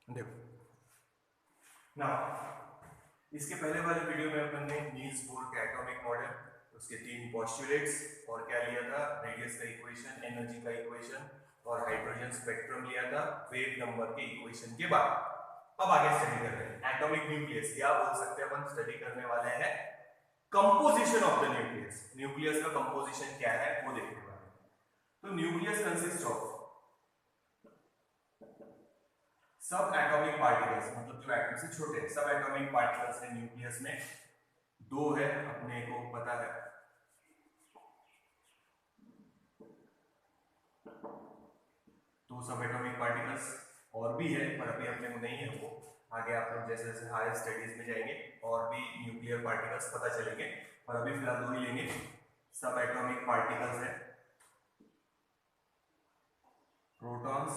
देखो ना, इसके पहले वाले वीडियो में अपन ने नील्स बोर का एटॉमिक मॉडल, उसके 3 पोस्टुलेट्स और क्या लिया था, रेडियस का इक्वेशन, एनर्जी का इक्वेशन और हाइड्रोजन स्पेक्ट्रम लिया था वेव नंबर के इक्वेशन के बाद। अब आगे स्टडी कर रहे हैं एटॉमिक न्यूक्लियस, या बोल सकते हैं अपन स्टडी करने वाले हैं composition of the nucleus. Nucleus का कंपोजिशन क्या है वो देखने वाले हैं। तो nucleus consist of subatomic particles, मतलब जो एटम से छोटे हैं, सब एटॉमिक पार्टिकल्स है न्यूक्लियस में। 2 है, अपने को पता है, 2 सब एटॉमिक पार्टिकल्स और भी है, पर अभी अपने को नहीं है वो। आगे आप लोग जैसे जैसे हायर स्टडीज में जाएंगे और भी न्यूक्लियर पार्टिकल्स पता चलेंगे, पर अभी फिलहाल 2 ही लेंगे। सब एटॉमिक पार्टिकल्स है protons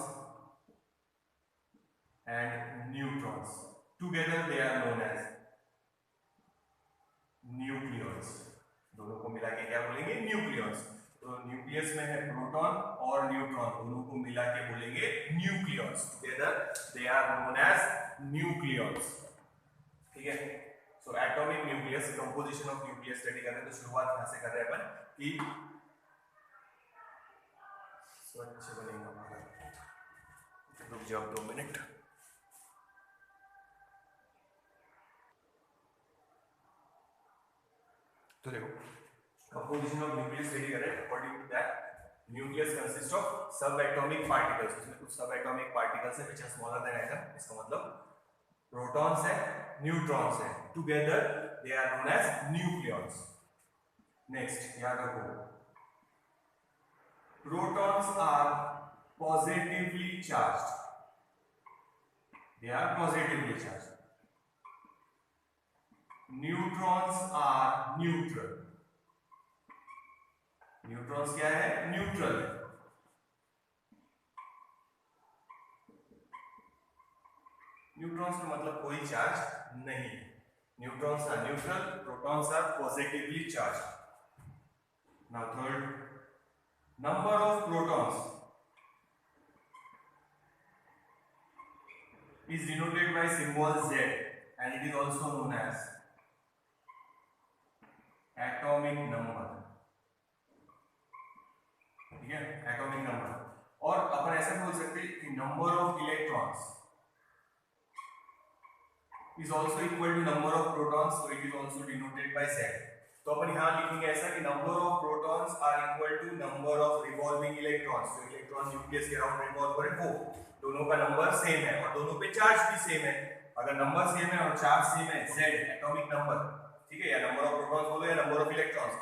and neutrons. Together they are known as nucleons. दोनों को मिला के क्या बोलेंगे, न्यूक्लियंस। तो न्यूक्लियस में है प्रोटॉन और न्यूट्रॉन, दोनों को मिला के बोलेंगे nucleons. Together they are known as nucleons. ठीक है, so atomic nucleus, composition of nucleus study कर रहे हैं। तो शुरुआत यहां से कर रहे हैं अपन कि स्वच्छ बनेगा हमारा। रुक जाओ 2 मिनट। तो देखो, कंपोजिशन ऑफ न्यूक्लियस स्टडी कर रहे हैं। According to that nucleus consist of subatomic particles. उसमें कुछ सब एटॉमिक पार्टिकल्स है which are smaller than atom. इसका मतलब प्रोटॉन्स है, न्यूट्रॉन्स है, together they are known as nucleons. Next याद रखो, protons are positively charged, they are positively charged. Neutrons are neutral, neutrons क्या है, न्यूट्रल है। न्यूट्रॉन्स का मतलब कोई चार्ज नहीं है। Neutrons are neutral, protons are positively charged. Now third, number of protons is denoted by symbol Z and it is also known as atomic number। ठीक है, एटॉमिक नंबर। और अपन ऐसा बोल सकते हैं कि number of electrons is also equal to number of protons, so it is also denoted by Z। तो अपन यहां लिखेंगे ऐसा कि number of protons are equal to number of revolving electrons. जो इलेक्ट्रॉन न्यूक्लियस के अराउंड रिवॉल्व करे वो दोनों का नंबर सेम है और दोनों पे चार्ज भी सेम है। अगर नंबर सेम है और चार्ज सेम है, Z एटॉमिक नंबर, ठीक है, या नंबर ऑफ प्रोटॉन्स बोलो या number of electrons,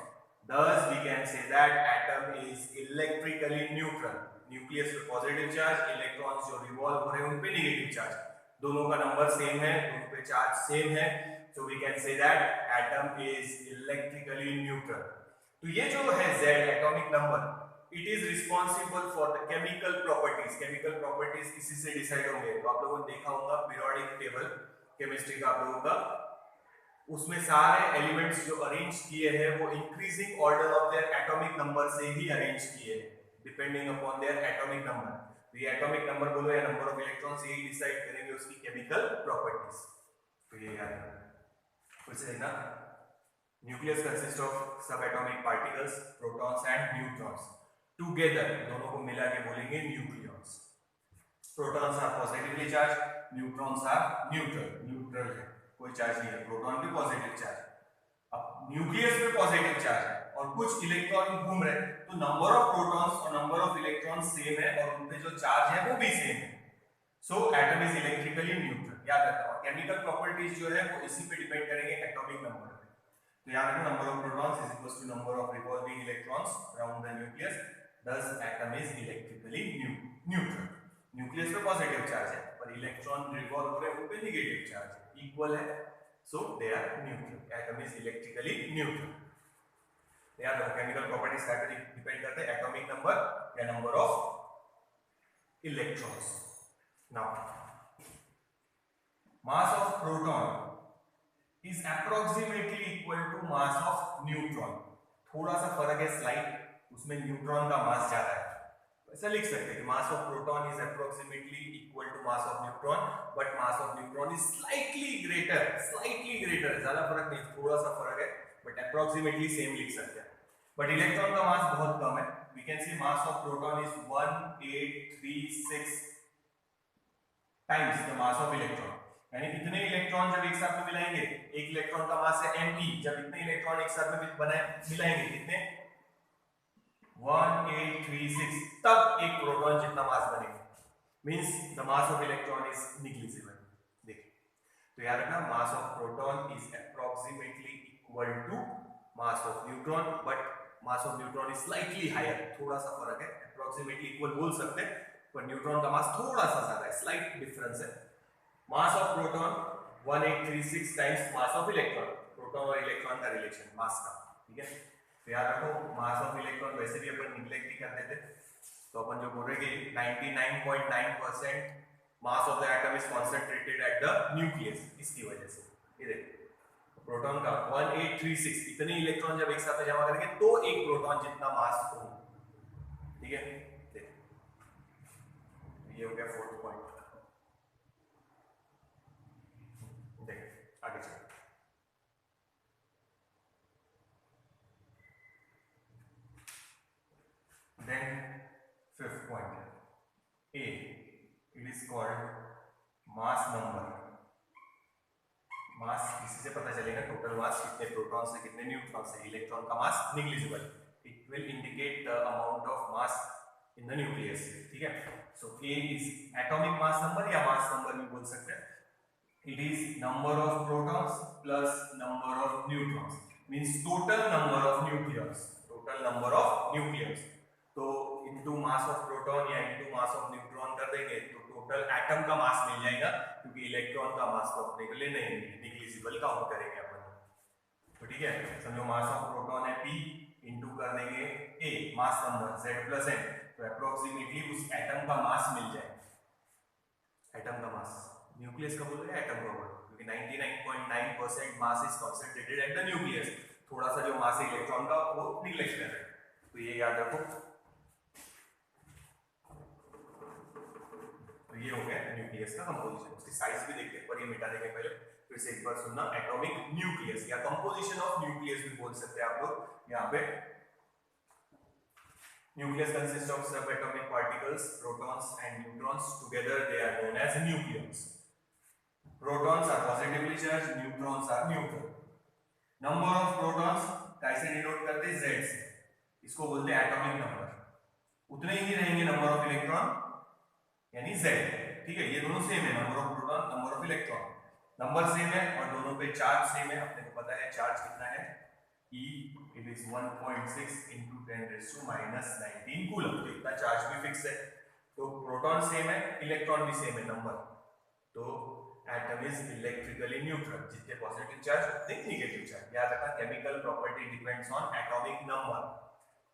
thus we can say that atom is electrically neutral। Nucleus पे पॉजिटिव चार्ज, इलेक्ट्रॉन्स जो रिवॉल्व हो रहे हैं उन पे नेगेटिव चार्ज, दोनों का नंबर सेम है, दोनों पे चार्ज सेम है। so we can say that atom is electrically neutral। तो ये जो है Z atomic number, it is responsible for the chemical properties. Chemical properties इसी से डिसाइड होंगे। तो आप लोगों ने देखा होगा पीरियोडिक टेबल केमिस्ट्री का आप लोगों का, उसमें सारे एलिमेंट्स जो अरेंज किए हैं वो increasing order of their atomic number से ही अरेंज किए हैं, depending upon their atomic number. तो ये एटॉमिक नंबर बोलो या नंबर ऑफ इलेक्ट्रॉन्स, यही डिसाइड करेंगे उसकी केमिकल प्रॉपर्टीज। तो ये याद रखना। फिर से देखना, nucleus consist of subatomic particles, protons and neutrons. Together दोनों को मिला के बोलेंगे nucleons. Protons are positively charge, neutrons are neutral, neutral है, कोई चार्ज नहीं है। प्रोटॉन पे पॉजिटिव चार्ज, अब न्यूक्लियस पे पॉजिटिव चार्ज है और कुछ इलेक्ट्रॉन घूम रहे हैं, तो नंबर ऑफ प्रोटॉन्स और नंबर ऑफ इलेक्ट्रॉन्स सेम है और उन पे जो चार्ज है वो भी सेम है। सो एटम इज इलेक्ट्रिकली न्यूट्रल, याद रखना। और केमिकल प्रॉपर्टीज जो है वो इसी पे डिपेंड करेंगे, एटॉमिक नंबर पे। तो याद रखना, number of protons is equal to number of revolving electrons around the nucleus, thus atom is electrically neutral। Nucleus पे पॉजिटिव चार्ज है पर इलेक्ट्रॉन रिवॉल्व हो रहे हैं उन पे नेगेटिव चार्ज है, इक्वल है, so they are neutral. Atom is electrically neutral. याद रखो, केमिकल प्रॉपर्टीज का डिपेंड करते हैं एटॉमिक नंबर या number of electrons. Now mass of proton is approximately equal to mass of neutron। थोड़ा सा फर्क है स्लाइड, उसमें न्यूट्रॉन का मास ज्यादा है। ऐसा लिख सकते हैं कि mass of proton is approximately equal to mass of neutron, but mass of neutron is slightly greater, ज्यादा फर्क नहीं, थोड़ा सा फर्क है, बट अप्रोक्सीमेटली सेम लिख सकते हैं। बट इलेक्ट्रॉन का मास बहुत कम है, we can see mass of proton is 1836 times the mass of electron, यानी इतने इलेक्ट्रॉन जब एक साथ में मिलाएंगे, एक इलेक्ट्रॉन का मास है me, जब इतने इलेक्ट्रॉन एक साथ में मिलाएंगे कितने 1836, तब एक प्रोटॉन जितना मास बनेगा, means the mass of electron is negligible. देखिए तो याद रखना, mass of proton is approximately equal to mass of neutron, but mass of neutron is slightly higher, थोड़ा सा फर्क है, अप्रोक्सीमेटली इक्वल बोल सकते हैं, पर न्यूट्रॉन का मास थोड़ा सा ज्यादा है, स्लाइट डिफरेंस है। मास of proton 1836 times mass of electron, proton और इलेक्ट्रॉन का रिलेशन मास का, ठीक है। तो याद रखो मास ऑफ इलेक्ट्रॉन वैसे भी अपन निग्लेक्ट ही कर देते, तो अपन जो बोल रहे कि 99.9% mass of the atom is concentrated at the nucleus, इसकी वजह से ये देखो प्रोटॉन का 1836, इतने इलेक्ट्रॉन जब एक साथ जमा करेंगे तो एक प्रोटॉन जितना मास हो, ठीक है। ये हो गया फोर्थ पॉइंट। देखिए आगे चलो, then fifth point, A, it is called mass number। मास इसी से पता चलेगा टोटल मास, कितने प्रोटॉन से कितने न्यूट्रॉन से, इलेक्ट्रॉन का mass negligible, it will indicate the amount of mass in the nucleus, ठीक है। So A is atomic mass number या मास नंबर भी बोल सकते हैं, it is number of protons plus number of neutrons, means total number of nucleus, total number of nucleus, तो into mass of proton या into mass of neutron कर देंगे तो टोटल एटम का मास मिल जाएगा, क्योंकि इलेक्ट्रॉन का मास तो अपने के लिए नहीं, निग्लिजिबल काउंट करेंगे अपन, तो ठीक है। समझो मास ऑफ प्रोटॉन है P, इनटू कर देंगे A mass number Z plus N, तो अप्रोक्सीमेटली उस एटम का मास मिल जाएगा, एटम का मास, न्यूक्लियस का बोल रहे हैं एटम का बोल, क्योंकि 99.9% mass is concentrated at the nucleus, थोड़ा सा जो मास है इलेक्ट्रॉन का वो निग्लेक्ट कर रहे हैं, तो ये याद रखो। तो ये हो गया न्यूक्लियस का कंपोजिशन, उसकी साइज भी देखते हैं, पर ये मिटा देंगे पहले, फिर से एक बार सुनना, एटॉमिक न्यूक्लियस या कंपोजिशन ऑफ न्यूक्लियस भी बोल सकते हैं आप लोग। यहाँ पे nucleus consists of subatomic particles, protons and neutrons, together they are known as nucleons। protons are positively charged, neutrons are neutral। number of protons कैसे डिनोट करते हैं, Z से, इसको बोलते हैं एटॉमिक नंबर, उतने ही रहेंगे नंबर ऑफ इलेक्ट्रॉन यानी Z, ठीक है। ये दोनों सेम है, number of proton number of electron, number same है और दोनों पे चार्ज सेम है, अपने को पता है चार्ज कितना है E, it is 1.6 into 10 raised to minus 19 coulomb, तो इतना चार्ज भी फिक्स है, तो प्रोटॉन सेम है, इलेक्ट्रॉन भी सेम है नंबर, तो एटम इज इलेक्ट्रिकली न्यूट्रल, जितने पॉजिटिव चार्ज उतने नेगेटिव चार्ज। याद रखना chemical property depends on atomic number,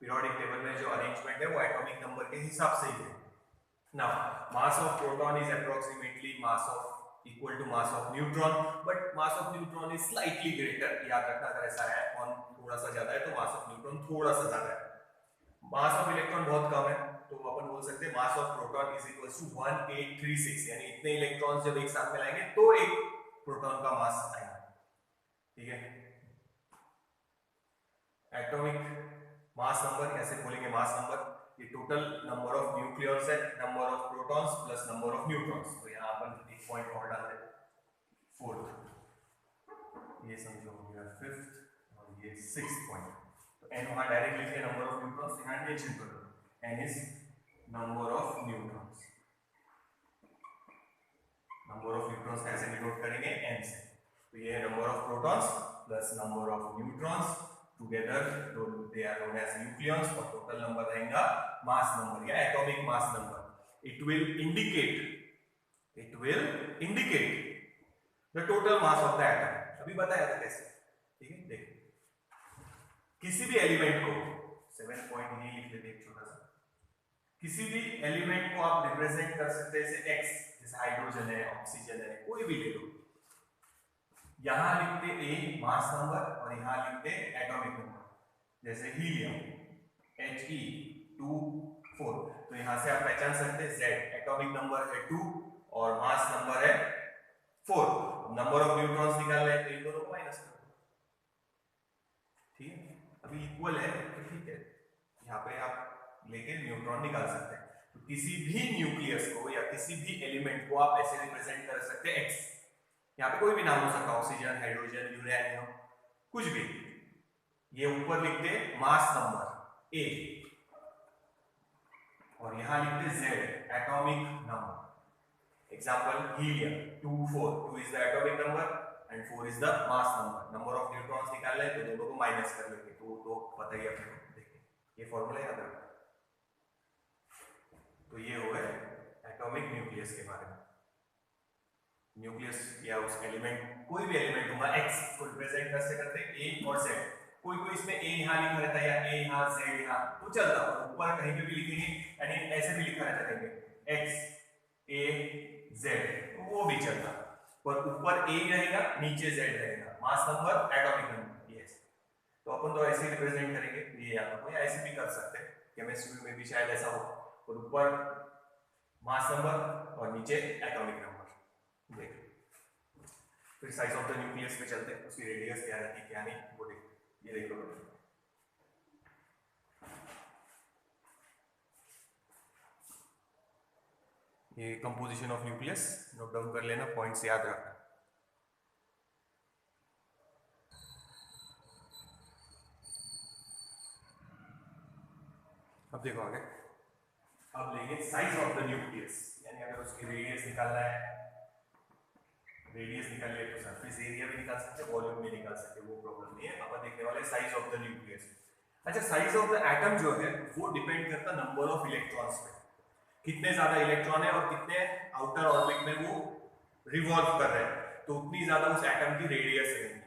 periodic table में जो अरेंजमेंट है वो एटॉमिक नंबर के हिसाब से ही है। Now mass of proton is approximately mass of equal to mass of neutron, but mass of neutron is slightly greater। याद रखना अगर ऐसा है कौन थोड़ा सा ज्यादा है तो mass of neutron थोड़ा सा ज्यादा है। mass of electron बहुत कम है, तो अपन बोल सकते हैं mass of proton is equals to 1836, यानी इतने इलेक्ट्रॉन्स जब एक साथ मिलाएंगे तो एक प्रोटॉन का मास आएगा, ठीक है। एटॉमिक मास नंबर कैसे बोलेंगे, मास नंबर, ये टोटल नंबर ऑफ न्यूक्लियॉन्स है, number of protons plus number of neutrons, तो यहाँ अपन एक पॉइंट और डाल दें, फोर्थ, ये समझो हो गया फिफ्थ और ये सिक्स्थ पॉइंट। तो n वहाँ डायरेक्ट लिखे नंबर ऑफ न्यूट्रॉन्स, यहाँ मेंशन कर दो, n is number of neutrons, number of neutrons कैसे डिनोट करेंगे, n से, तो ये है number of protons plus number of neutrons, together they are known as nucleons, और टोटल नंबर रहेगा मास नंबर या atomic mass number. it will indicate the total mass of the atom, अभी बताया था कैसे, ठीक है। देखो किसी भी एलिमेंट को 7 पॉइंट ये लिख लेते हैं छोटा सा, किसी भी एलिमेंट को आप रिप्रेजेंट कर सकते हैं जैसे x, जैसे हाइड्रोजन है, ऑक्सीजन है, कोई भी ले लो, यहां लिखते A मास नंबर और यहां लिखते एटॉमिक नंबर, जैसे हीलियम He 2 4। तो यहाँ से आप पहचान सकते हैं Z एटॉमिक नंबर है 2 और मास नंबर है 4। नंबर ऑफ न्यूट्रॉन्स निकालना है तो इन दोनों को माइनस कर दो, ठीक है। अभी इक्वल है तो ठीक है, यहाँ पे आप लेके न्यूट्रॉन निकाल सकते हैं। तो किसी भी न्यूक्लियस को या किसी भी एलिमेंट को आप ऐसे रिप्रेजेंट कर सकते हैं x। यहाँ पे कोई भी नाम हो सकता है, ऑक्सीजन, हाइड्रोजन, यूरेनियम, कुछ भी। ये ऊपर लिखते मास नंबर A और यहाँ लिखते Z atomic number. Example helium 2 4, 2 is the atomic number and 4 is the mass number. Number of neutrons निकालना है तो दोनों को माइनस कर लेंगे, तो पता ही अपने को। देखिए ये फॉर्मूला याद रखना। तो ये हो गए एटॉमिक न्यूक्लियस के बारे में। न्यूक्लियस या उस एलिमेंट, कोई भी एलिमेंट होगा x को रिप्रेजेंट कैसे करते हैं a और z। कोई कोई इसमें a यहाँ लिखा रहता है या a यहाँ z यहाँ, तो चलता है। ऊपर कहीं पे भी लिखेंगे यानी ऐसे भी लिखा रहता है x a z, वो भी चलता, पर ऊपर a रहेगा नीचे z रहेगा। मास नंबर एटॉमिक नंबर ये। तो अपन तो ऐसे रिप्रेजेंट करेंगे, ये या तो ऐसे भी कर सकते हैं, केमिस्ट्री में भी शायद ऐसा हो, और ऊपर मास नंबर और नीचे एटॉमिक नंबर। देखिए फिर साइज ऑफ द न्यूक्लियस पे चलते हैं, उसकी रेडियस क्या रहती है क्या नहीं वो देखो। ये देख लो, ये composition of nucleus note down कर लेना, पॉइंट्स याद रखना। अब देखो आगे, अब लेंगे साइज ऑफ द न्यूक्लियस, यानी अगर उसकी रेडियस निकालना है, रेडियस निकाल ले तो सरफेस एरिया भी निकाल सकते हैं, वॉल्यूम भी निकाल सकते हैं, वो प्रॉब्लम नहीं है। अपन देखने वाले साइज ऑफ द न्यूक्लियस। अच्छा, साइज ऑफ द एटम जो है वो डिपेंड करता है नंबर ऑफ इलेक्ट्रॉन्स पे, कितने ज्यादा इलेक्ट्रॉन है और कितने आउटर ऑर्बिट में वो रिवॉल्व कर रहे हैं, तो उतनी ज्यादा उस एटम की रेडियस रहेगी।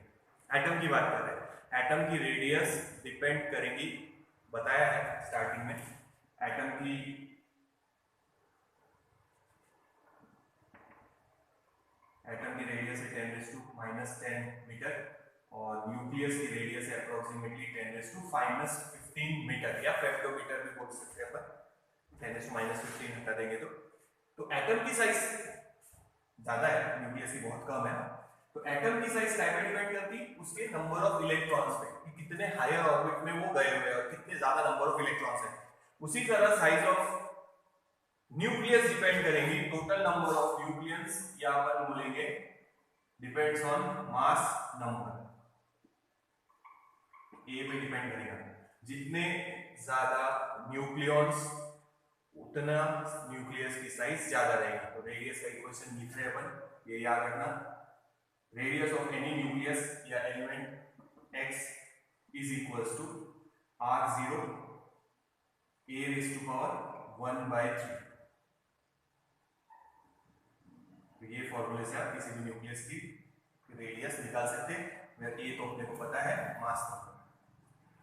एटम की बात कर रहे हैं, एटम की रेडियस डिपेंड करेगी, बताया है स्टार्टिंग में, एटम की रेडियस है 10⁻⁻10 मीटर और न्यूक्लियस की रेडियस है अप्रोक्सीमेटली 10⁻⁻15 मीटर या फेम्टोमीटर भी बोल सकते हैं अपन। 10⁻⁻15 हटा देंगे तो एटम की साइज ज्यादा है, न्यूक्लियस की बहुत कम है। तो एटम की साइज क्या पे डिपेंड करती, उसके नंबर ऑफ इलेक्ट्रॉन्स पे, कि कितने हायर ऑर्बिट में वो गए हुए हैं और कितने ज्यादा नंबर ऑफ इलेक्ट्रॉन्स है। उसी तरह साइज ऑफ न्यूक्लियस डिपेंड करेंगी, टोटल नंबर ऑफ न्यूक्लियस या अपन बोलेंगे डिपेंड्स ऑन मास नंबर। ए पे डिपेंड करेगा, जितने ज्यादा न्यूक्लियॉन्स उतना न्यूक्लियस की साइज ज्यादा रहेगी। तो रेडियस का इक्वेशन लिख रहे हैं अपन, ये याद रखना। रेडियस ऑफ एनी न्यूक्लियस या element x is equals to r0 a raised to power 1/3। तो ये फॉर्मूले से आप किसी भी न्यूक्लियस की रेडियस निकाल सकते हैं। वेयर a तो अपने को पता है mass number,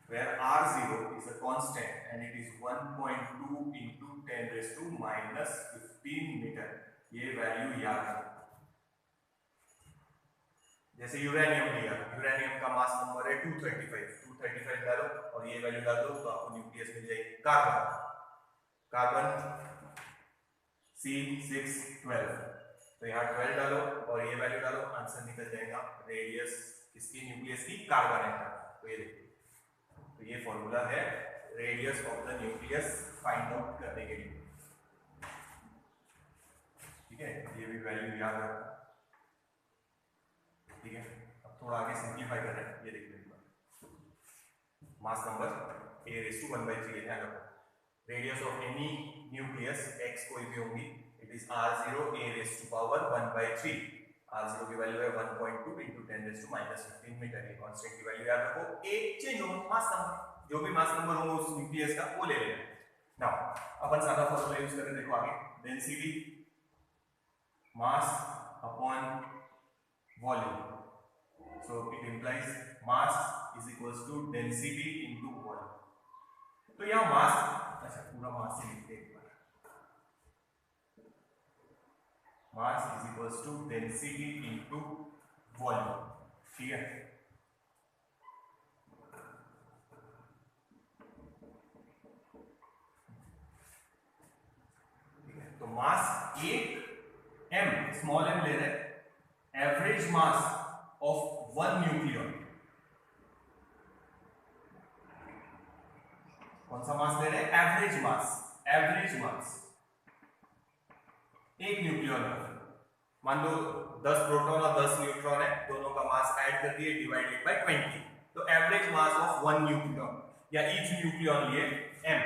where r0 is a constant and it is 1.2 into 10⁻⁻15 metre. ये वैल्यू याद रखना। जैसे यूरेनियम लिया, यूरेनियम का मास नंबर है 235 डालो और ये वैल्यू डाल दो तो आपको न्यूक्लियस मिल जाएगी। कार्बन C612, तो यहाँ 12 डालो और ये वैल्यू डालो, आंसर निकल जाएगा रेडियस किसकी, न्यूक्लियस की, कार्बन एटम। तो ये देखिए, तो ये फॉर्मूला है radius of the nucleus find out करने के लिए, ठीक है। ये भी वैल्यू याद रखना, ठीक है। अब थोड़ा आगे सिंपलीफाई कर रहे हैं, ये देखिए mass number a raised to 1/3 ध्यान रखो। Radius of any nucleus x कोई भी होगी, it is r0 a raised to power 1/3। r0 की वैल्यू है 1.2 into 10⁻⁻15 मीटर। ये कांस्टेंट की वैल्यू याद रखो। a चेंज हो, मास नंबर, जो भी मास नंबर होगा उस न्यूक्लियस का वो ले लेना। नाउ अपन सादा फॉर्मूला यूज करें, देखो आगे, density mass upon volume. So it implies mass is equals to density into volume। तो यहाँ मास, अच्छा पूरा मास से लिखते हैं एक बार, मास is equals to density into volume, ठीक है। तो मास 8 m, स्मॉल m ले रहे हैं, average mass of one nucleon, कौन सा मास ले रहे हैं? एवरेज मास, एवरेज मास एक न्यूक्लियन का, मान लो 10 प्रोटॉन और 10 न्यूट्रॉन है, दोनों का मास ऐड कर दिए डिवाइडेड बाय 20, तो average mass of one nucleon या ईच न्यूक्लियन लिए m,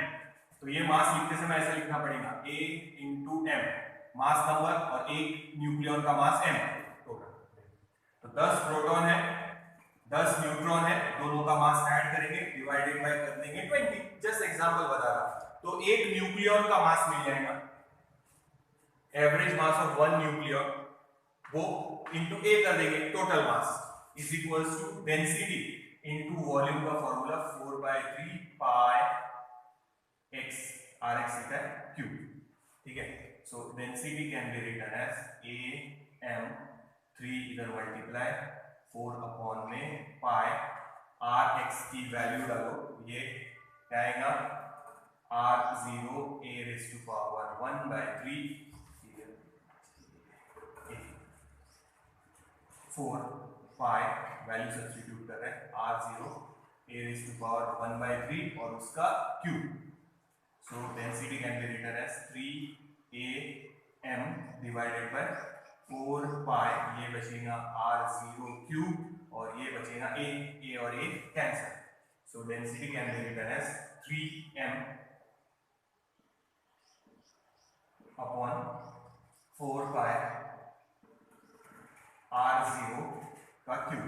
तो ये मास लिखते समय ऐसे लिखना पड़ेगा a into m, mass number और एक न्यूक्लियन का मास m टोटल। तो 10 प्रोटॉन है, 10 न्यूट्रॉन है, दोनों का मास ऐड करेंगे डिवाइडेड बाय कर देंगे 20, जस्ट एग्जांपल बता रहा। तो एक न्यूक्लियन का मास मिल जाएगा, average mass of one nucleon, वो इंटू a कर देंगे, total mass is equals to density into volume का फॉर्मूला 4/3 पाई x rx लिखा है क्यूब, ठीक है। So density can be written as a m, 3 इधर मल्टीप्लाई 4 अपॉन में पाई rx की वैल्यू डालो, ये क्या आएगा r0 a raised to power 1/3 4 pi, value substitute कर रहे हैं, r0 a raised to power 1/3 और उसका cube. So density can be written as 3 am divided by 4 pi, ये बचेगा r0 क्यूब और ये बचेगा a और a cancel, so density can be written as 3m upon 4 pi r0 का cube.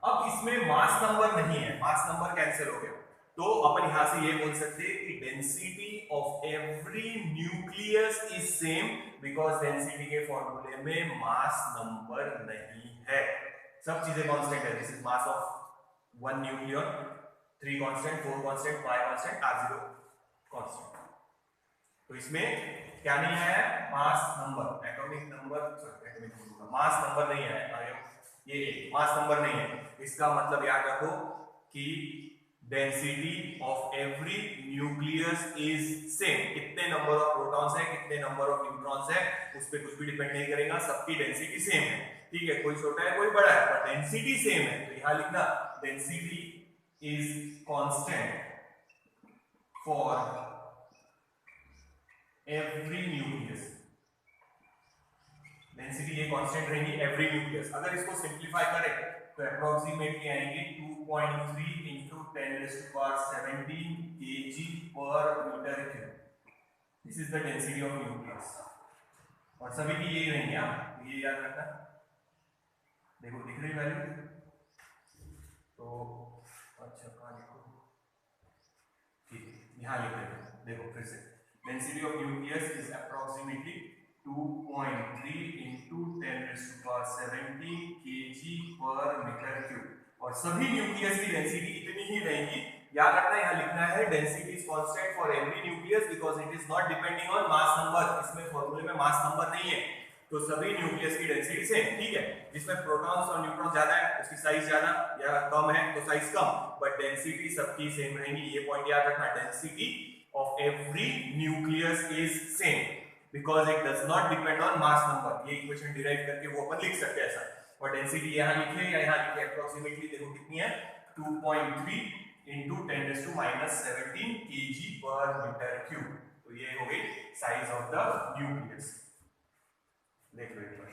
अब इसमें मास नंबर नहीं है, मास नंबर कैंसिल हो गया, तो अपन यहां से ये बोल सकते हैं कि density of every nucleus is same, because density के फॉर्मूले में मास नंबर नहीं है, सब चीजें कांस्टेंट है। This is mass of one nucleon, 3 constant, 4 constant, 5 constant, r0 constant. तो इसमें क्या नहीं आया? Mass number, atomic number, mass number नहीं आया, ये मास नंबर नहीं है। इसका मतलब याद रखो कि density of every nucleus is same, कितने नंबर ऑफ प्रोटॉन्स है, कितने नंबर ऑफ न्यूट्रॉन्स है, उस पर कुछ भी डिपेंड नहीं करेगा, सबकी डेंसिटी सेम है, ठीक है। कोई छोटा है कोई बड़ा है, पर डेंसिटी सेम है, तो यहां लिखना density is constant for every nucleus, density ये कांस्टेंट रहेगी एवरी न्यूक्लियस। अगर इसको सिंपलीफाई करें तो अप्रोक्सीमेटली आएंगे 2.3 into 10⁻17 kg per meter cube, this is the density of nucleus, और सभी की यही रहेंगे, ये याद रखना। देखो दिख रही वैल्यू, तो अच्छा कहां लिखो, ठीक है यहां लिख रहे हैं, देखो फिर से density of nucleus is approximately 2.3 into 10⁻17 kg per meter cube, और सभी न्यूक्लियस की डेंसिटी इतनी ही रहेगी। याद रखना यहां लिखना है density is constant for every nucleus because it is not depending on mass number, इसमें फॉर्मूले में मास नंबर नहीं है, तो सभी न्यूक्लियस की डेंसिटी सेम, ठीक है। जिसमें प्रोटॉन्स और न्यूट्रॉन्स ज्यादा है उसकी साइज ज्यादा या कम है तो साइज कम, बट डेंसिटी सबकी सेम रहेगी, ये पॉइंट याद रखना। Density of every nucleus is same because it does not depend on mass number, ये इक्वेशन डिराइव करके वो अपन लिख सकते हैं ऐसा, और डेंसिटी यहां लिखे या यहां लिखे अप्रोक्सीमेटली देखो कितनी है 2.3 into 10⁻17 kg per meter cube, तो ये हो गई साइज ऑफ द न्यूक्लियस। देख लो एक बार,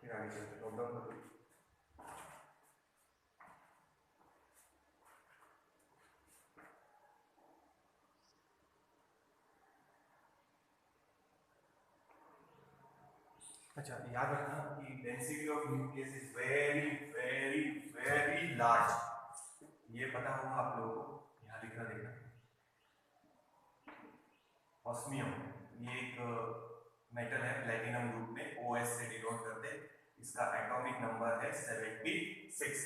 फिर आगे चलते हैं, नोट डाउन करो। अच्छा याद रखना कि density of nucleus is very very very large, ये पता होगा आप लोगों को, यहाँ लिखना देखना। ऑस्मियम ये एक मेटल है प्लैटिनम ग्रुप में, OS से डिनोट करते, इसका एटॉमिक नंबर है 76।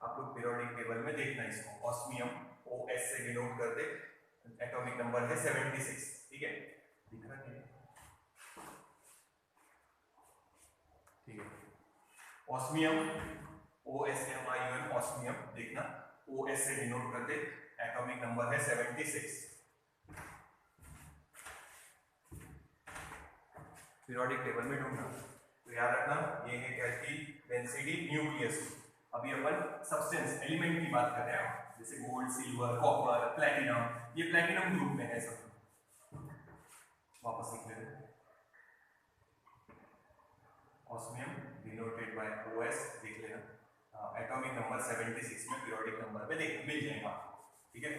आप लोग पीरियोडिक टेबल में देखना इसको, ऑस्मियम OS से डिनोट करते, एटॉमिक नंबर है 76, ठीक है। दिख रहा है ठीक है। ऑस्मियम OSMIUM, ऑस्मियम देखना OS से डिनोट करते, एटॉमिक नंबर है 76। पीरियोडिक टेबल में ढूंढना, तो याद रखना ये है क्या की डेंसिटी न्यूक्लियस। अभी अपन सब्सटेंस एलिमेंट की बात कर रहे हैं, जैसे गोल्ड, सिल्वर, कॉपर, प्लैटिनम, ये प्लैटिनम ग्रुप में है सब। वापस लिख लेते हैं, ऑस्मियम डिनोटेड बाय OS, देख लेना एटॉमिक नंबर 76 में पीरियोडिक नंबर में देख मिल जाएगा, ठीक है।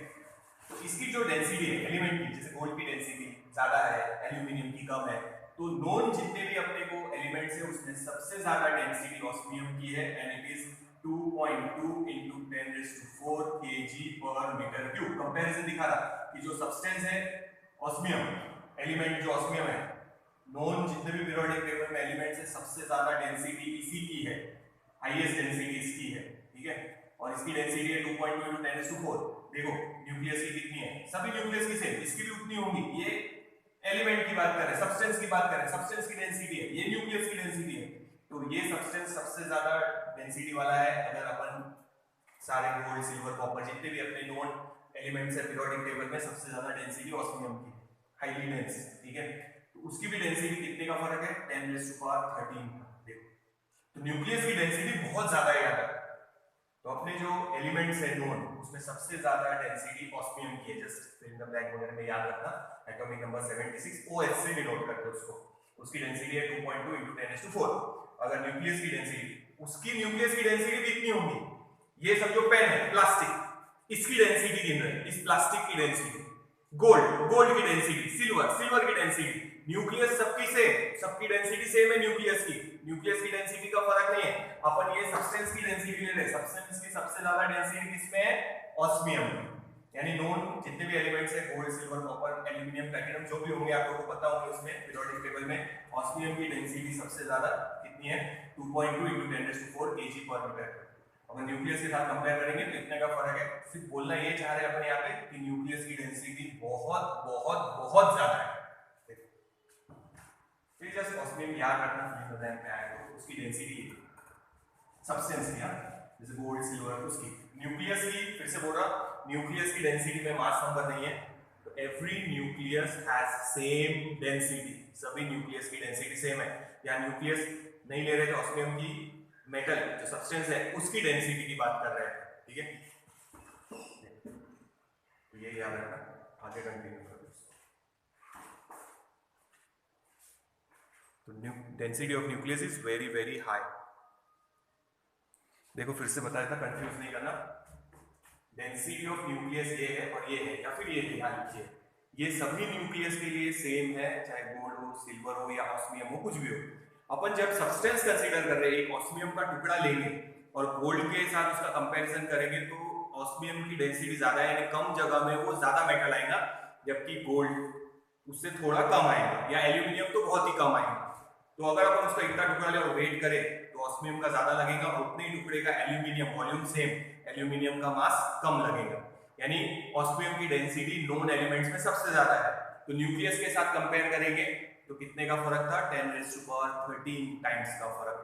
तो इसकी जो डेंसिटी है एलिमेंट की, जैसे गोल्ड की डेंसिटी ज्यादा है, एल्यूमिनियम की कम है, तो नोन जितने भी अपने को एलिमेंट्स है उसमें सबसे ज्यादा डेंसिटी ऑस्मियम की है, and it is 2.2 into 10⁴ kg/m³। Comparison दिखा रहा कि जो सब्सटेंस है ऑस्मियम, एलिमेंट जो ऑस्मियम है, नोन जितने भी पीरियोडिक टेबल में एलिमेंट्स है सबसे ज्यादा डेंसिटी इसी की है, हाईएस्ट डेंसिटी इसकी है, ठीक है। और इसकी डेंसिटी है 2.2 into 10⁴। देखो न्यूक्लियस की कितनी है, सभी न्यूक्लियस की सेम, इसकी भी उतनी होगी। ये एलिमेंट की बात कर रहे हैं, सब्सटेंस की बात कर रहे हैं, सब्सटेंस की डेंसिटी है, ये न्यूक्लियस की डेंसिटी है, तो ये सब्सटेंस सबसे ज्यादा डेंसिटी वाला है। अगर अपन सारे गोल्ड, सिल्वर, कॉपर जितने भी अपने नोन एलिमेंट्स है पीरियोडिक टेबल में, सबसे ज्यादा डेंसिटी ऑस्मियम की, हाईली डेंस, ठीक है। तो उसकी भी डेंसिटी कितने का फर्क है, 10⁻13। देखो तो न्यूक्लियस की डेंसिटी बहुत ज्यादा है यार। तो अपने जो एलिमेंट्स है नोन, उसमें सबसे ज्यादा डेंसिटी ऑस्मियम की है। Just fill in the blank वगैरह में याद रखना, एटॉमिक नंबर 76 OH से डिनोट करते हैं उसको। उसकी डेंसिटी है 2.2 into 10⁴। अगर न्यूक्लियस की डेंसिटी, उसकी न्यूक्लियस की डेंसिटी कितनी होगी, ये सब जो पेन है प्लास्टिक, इसकी डेंसिटी गिन रहे हैं, इस प्लास्टिक की डेंसिटी, गोल्ड की डेंसिटी, सिल्वर की डेंसिटी, न्यूक्लियस सबकी सेम, सबकी डेंसिटी सेम है न्यूक्लियस की डेंसिटी का फर्क नहीं है। अपन ये सब्सटेंस की डेंसिटी ले रहे हैं, सब्सटेंस की सबसे ज्यादा डेंसिटी किसमें है, ऑस्मियम में। यानी नोन जितने भी एलिमेंट्स है gold, silver, copper, aluminium, platinum जो भी होंगे आप लोगों को पता होंगे, उसमें पीरियोडिक टेबल में ऑस्मियम की डेंसिटी सबसे ज्यादा कितनी है, 2.2 into 10⁴ kg/m²। अगर न्यूक्लियस के साथ कंपेयर करेंगे तो इतने का फर्क है। सिर्फ बोलना ये चाह रहे हैं अपन यहाँ पे कि न्यूक्लियस की डेंसिटी बहुत बहुत बहुत ज्यादा है। फिर जस्ट ऑस्मियम याद रखना, फिल्म में आए तो उसकी डेंसिटी सब्सटेंस की, जैसे गोल्ड, सिल्वर, उसकी। न्यूक्लियस की फिर से बोल रहा, न्यूक्लियस की डेंसिटी में मास नंबर नहीं है, तो every nucleus has same density, सभी न्यूक्लियस की डेंसिटी सेम है। या न्यूक्लियस नहीं ले रहे थे, ऑस्मियम की मेटल जो सब्सटेंस है उसकी डेंसिटी की बात कर रहे हैं, ठीक है। तो ये याद रखना, आगे कंटिन्यू करते हैं। तो density of nucleus is very very high. देखो फिर से बताया था, कंफ्यूज नहीं करना, डेंसिटी ऑफ न्यूक्लियस ये है और ये है, या फिर ये है, याद रखिए ये सभी न्यूक्लियस के लिए सेम है, चाहे गोल्ड हो, सिल्वर हो या ऑस्मियम हो, कुछ भी हो। अपन जब सब्सटेंस कंसीडर कर रहे हैं, एक ऑस्मियम का टुकड़ा लेंगे और गोल्ड के साथ उसका कंपैरिजन करेंगे, तो ऑस्मियम की डेंसिटी ज्यादा है, यानी कम जगह में वो ज्यादा मेटल आएगा, जबकि गोल्ड उससे थोड़ा कम आएगा, या एल्यूमिनियम तो बहुत ही कम आएगा। तो अगर अपन उसका इतना टुकड़ा ले और वेट करें तो ऑस्मियम का ज्यादा लगेगा, और उतने ही टुकड़े का एल्यूमिनियम, वॉल्यूम सेम, एल्यूमिनियम का मास कम लगेगा। यानी ऑस्मियम की डेंसिटी नोन एलिमेंट्स में सबसे ज्यादा है। तो न्यूक्लियस के साथ कंपेयर करेंगे तो कितने का फर्क था, 10⁻13 टाइम्स का फर्क,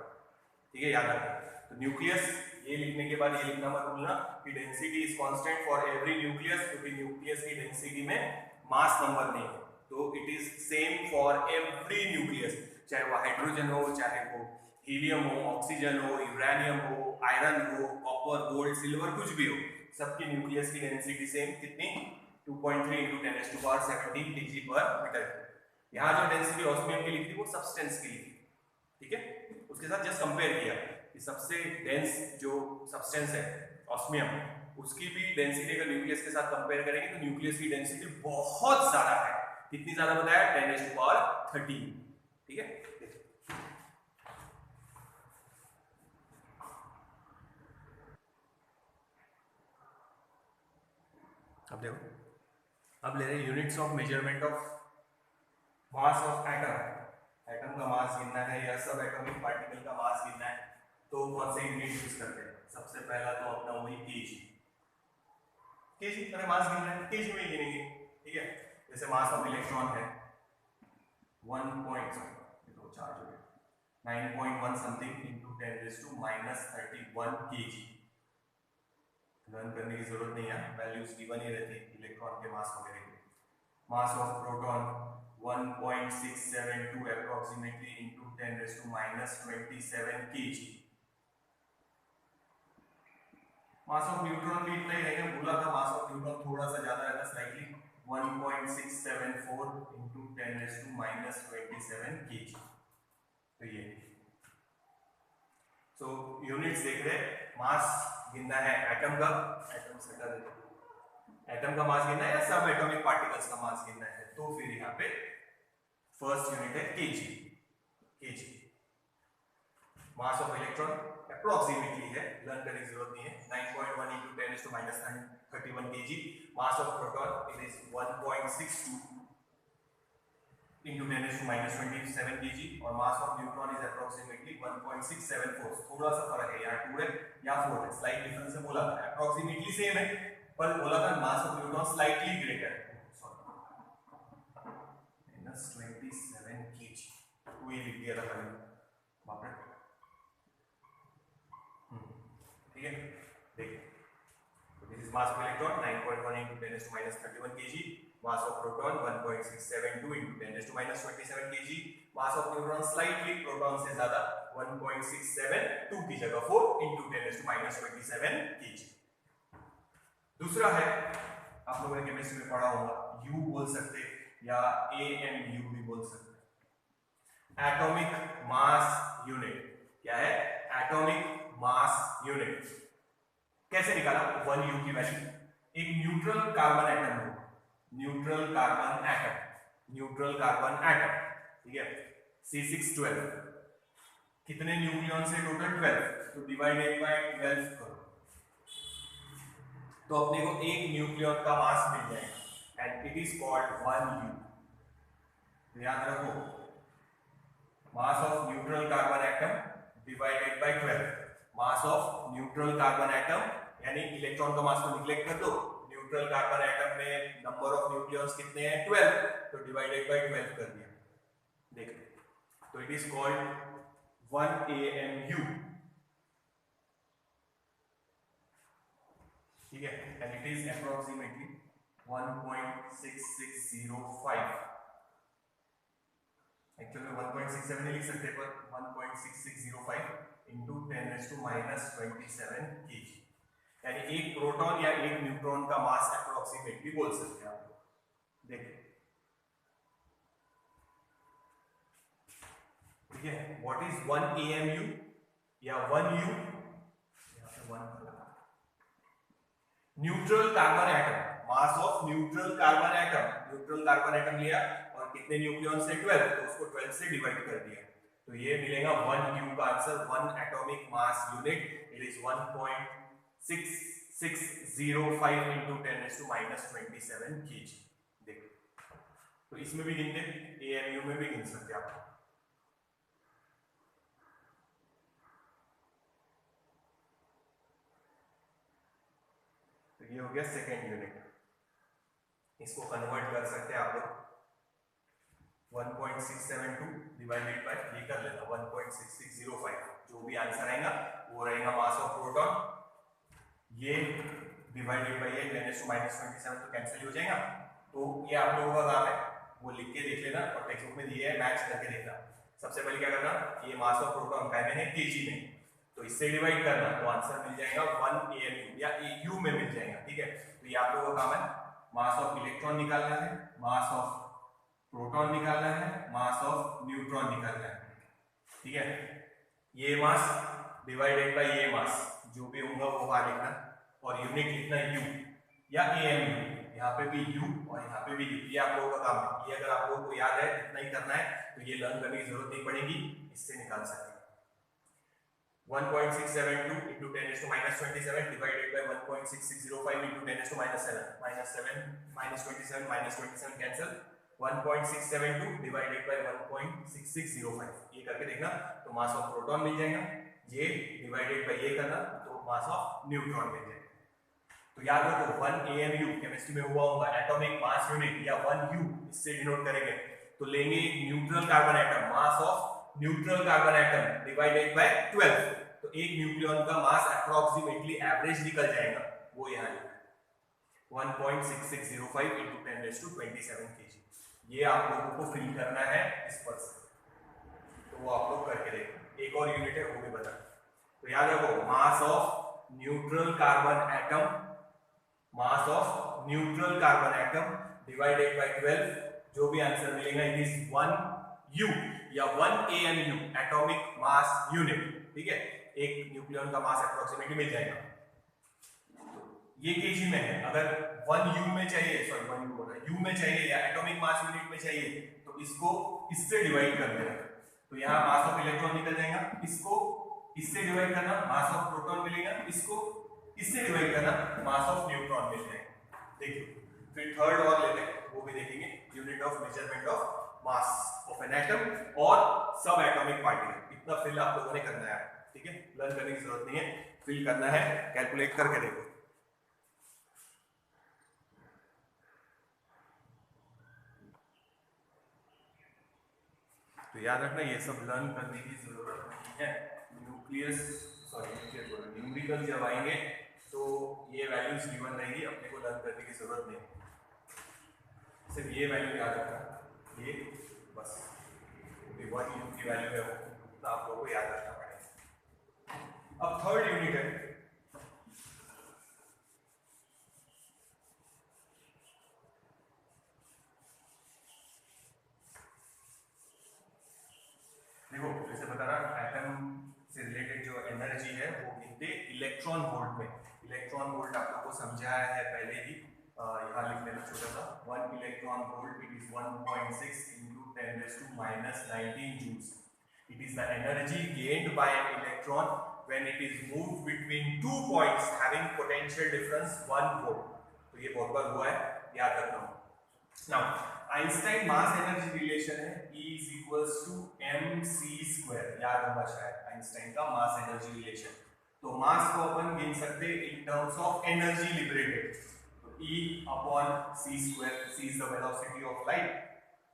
ठीक है, याद रखना। तो न्यूक्लियस ये लिखने के बाद ये लिखना मत भूलना कि density is constant for every nucleus, क्योंकि न्यूक्लियस की डेंसिटी में मास नंबर नहीं है, तो it is same for every nucleus, चाहे वो हाइड्रोजन हो, चाहे वो हीलियम हो, ऑक्सीजन हो, यूरेनियम हो, आयरन हो, कॉपर, गोल्ड, सिल्वर, कुछ भी हो, सबकी न्यूक्लियस की डेंसिटी सेम, कितनी, 2.3 into 10⁻17 kg/m²। यहाँ जो डेंसिटी ऑस्मियम की लिखी वो सब्सटेंस की लिखी, ठीक है, उसके साथ जस्ट कंपेयर किया कि सबसे डेंस जो सब्सटेंस है ऑस्मियम, उसकी भी डेंसिटी अगर न्यूक्लियस के साथ कंपेयर करेंगे तो न्यूक्लियस की डेंसिटी बहुत ज्यादा है। कितनी ज्यादा बताया, 10⁻13, ठीक है। अब देखो, अब ले रहे हैं units of measurement of mass of atom. Atom का मास गिनना है या सब एटॉमिक पार्टिकल का मास गिनना है, तो कौन से यूनिट यूज करते हैं। सबसे पहला तो अपना वही केजी, अरे मास गिनना है केजी में गिनेंगे, ठीक है। जैसे मास ऑफ इलेक्ट्रॉन है 9.1 समथिंग into 10⁻31 kg, लर्न करने की जरूरत नहीं है, वैल्यूज गिवन ही रहती है इलेक्ट्रॉन के मास वगैरह की। मास of proton 1.672 approximately into 10⁻⁻27 kg। Mass of neutron भी इतना ही रहेगा, बोला था मास ऑफ न्यूट्रॉन थोड़ा सा ज्यादा रहता स्लाइटली, 1.674 इंटू 10⁻⁻27 kg। तो ये तो यूनिट्स देख रहे, मास गिनना है एटम का, एटम से हटा देते, एटम का मास गिनना है या सब एटॉमिक पार्टिकल्स का मास गिनना है, तो फिर यहाँ पे फर्स्ट यूनिट है KG. KG mass of electron approximately है, लर्न करने की जरूरत नहीं है, 9.1 into 10⁻31 kg। Mass of proton it is 1.62 into 10⁻27 kg और मास ऑफ न्यूट्रॉन इज अप्रोक्सीमेटली 1.674। थोड़ा सा फर्क है, यहाँ 2 है या 4 है, स्लाइट डिफरेंस है, बोला था अप्रोक्सीमेटली सेम है, पर बोला था मास of neutron slightly greater, -27 kg, तो ये लिख दिया था मैंने, बाप रे। ठीक है, देखिए this is mass of electron 9.1 into 10⁻31 kg, mass of proton 1.672 into 10⁻27 kg, mass of neutron slightly proton से ज्यादा 1.672 की जगह 4 into 10⁻27 kg। दूसरा है, आप लोगों ने केमिस्ट्री में पढ़ा होगा, U बोल सकते या AMU भी बोल सकते, एटॉमिक मास यूनिट। क्या है? Atomic mass unit. कैसे निकाला 1U की वैल्यू? एक न्यूट्रल कार्बन एटम हो, neutral carbon atom, neutral carbon atom, ठीक है, C612, कितने न्यूक्लियॉन से टोटल 12, तो डिवाइडेड बाय 12 करो, तो अपने को एक न्यूक्लियॉन का मास मिल जाएगा and it is called 1U। तो याद रखो, mass of neutral carbon atom divided by 12, mass of neutral carbon atom, यानी इलेक्ट्रॉन का मास को निग्लेक्ट कर दो, न्यूट्रल कार्बन एटम में नंबर ऑफ न्यूक्लियॉन्स कितने हैं 12, तो डिवाइडेड बाय 12 कर दिया, देख, तो इट इज कॉल्ड 1AMU, ठीक है, and it is approximately 1.6605, actually 1.67 नहीं लिख सकते, पर 1.6605 into 10⁻⁻27 kg, यानी एक प्रोटॉन या एक न्यूट्रॉन का मास अप्रोक्सीमेटली बोल सकते हैं आप लोग। देखिए, ठीक है, व्हाट इज 1AMU या 1U? यहां पे 1 neutral carbon atom, mass of neutral carbon atom, neutral carbon atom लिया और कितने न्यूक्लियॉन से 12, तो उसको 12 से डिवाइड कर दिया, तो ये मिलेगा 1U का answer, 1 atomic mass unit, it is 1.6605 into 10⁻⁻27 kg। देखो, तो इसमें भी गिनते, AMU में भी गिन सकते आप। तो ये हो गया सेकेंड यूनिट, इसको कन्वर्ट कर सकते हैं आप लोग, 1.672 डिवाइडेड बाय, ये कर लेना 1.6605, जो भी आंसर आएगा वो रहेगा मास ऑफ प्रोटॉन, ये डिवाइडेड बाय ये 10⁻⁻27, तो कैंसिल हो जाएगा, तो ये आप लोगों का काम है, वो लिख के देख लेना और टेक्स्ट बुक में दिया है, मैच करके देखना। सबसे पहले क्या करना, ये मास ऑफ प्रोटॉन का है केजी में, तो इससे डिवाइड करना, तो आंसर मिल जाएगा 1AMU या AU में मिल जाएगा, ठीक है। तो ये आप लोगों का काम है, मास ऑफ इलेक्ट्रॉन निकालना है, मास ऑफ प्रोटॉन निकालना है, मास ऑफ न्यूट्रॉन निकालना है, ठीक है। ये मास डिवाइडेड बाय ये मास, जो भी होगा वो बाहर लिखना, और यूनिट लिखना U या AMU, यहाँ पे भी U और यहाँ पे भी U, ये आप लोगों का काम है। ये अगर आप लोगों को याद है, इतना ही करना है, तो ये लर्न करने की जरूरत नहीं पड़ेगी, इससे निकाल सकते हैं। 1.672 into 10⁻⁻27 divided by 1.6605 into 10⁻⁻7, -27 cancel, 1.672 divided by 1.6605, ये करके देखना, तो मास ऑफ प्रोटॉन मिल जाएगा, ये डिवाइडेड बाय ये करना, तो मास ऑफ न्यूट्रॉन मिल जाएगा। तो याद रखो 1AMU केमिस्ट्री में हुआ होगा, एटॉमिक मास यूनिट या 1U, इससे डिनोट करेंगे, तो लेंगे neutral carbon atom, mass of neutral carbon atom divided by 12, तो एक न्यूक्लियॉन का मास अप्रोक्सीमेटली एवरेज निकल जाएगा, वो यहाँ लिखा है 1.6605 इंटू 10⁻27 kg। ये आप लोगों को फिल करना है इस पर से, तो वो आप लोग करके देखो। एक और यूनिट है वो भी बता। तो याद रखो mass of neutral carbon atom, mass of neutral carbon atom divided by 12, जो भी आंसर मिलेगा इट इज 1 U या 1 AMU एटॉमिक मास यूनिट। ठीक है, एक न्यूक्लियन का मास अप्रोक्सीमेटली मिल जाएगा। ये केजी में है, अगर 1 U में चाहिए, सॉरी 1 U बोल रहा है, U में चाहिए या एटॉमिक मास यूनिट में चाहिए तो इसको इससे डिवाइड कर देना। तो यहाँ मास ऑफ इलेक्ट्रॉन निकल जाएगा, इसको इससे डिवाइड करना, मास ऑफ प्रोटॉन मिलेगा, इसको इससे डिवाइड करना, मास ऑफ न्यूट्रॉन मिल जाएगा। देखिए फिर थर्ड और लेते हैं, वो भी देखेंगे, unit of measurement of mass of an atom और सब एटॉमिक पार्टिकल। इतना फिल आप लोगों ने करना है, ठीक है, लर्न करने की जरूरत नहीं है, फिल करना है, कैलकुलेट करके देखो। तो याद रखना ये सब लर्न करने की जरूरत नहीं है। न्यूमेरिकल जब आएंगे तो ये वैल्यूज गिवन रहेगी, अपने को लर्न करने की जरूरत नहीं, सिर्फ ये वैल्यू याद रखना, ये बस 1 U की वैल्यू है वो, तो आप लोगों को याद रखना पड़ेगा। अब थर्ड यूनिट है, देखो जैसे बता रहा एटम से रिलेटेड जो एनर्जी है वो गिनते इलेक्ट्रॉन वोल्ट में। इलेक्ट्रॉन वोल्ट आप लोगों को समझाया है पहले ही, यहाँ लिख लेना छोटा सा, 1 electron volt it is 1.6 into 10⁻⁻19 joules. It is the energy gained by an electron when it is moved between two points having potential difference 1 volt. तो ये बहुत बार हुआ है, याद रखना। Now Einstein mass energy relation है E is equals to mc², याद होगा शायद आइंस्टाइन का मास एनर्जी रिलेशन। तो मास को अपन गिन सकते in terms of energy liberated, तो E upon c², c is the velocity of light,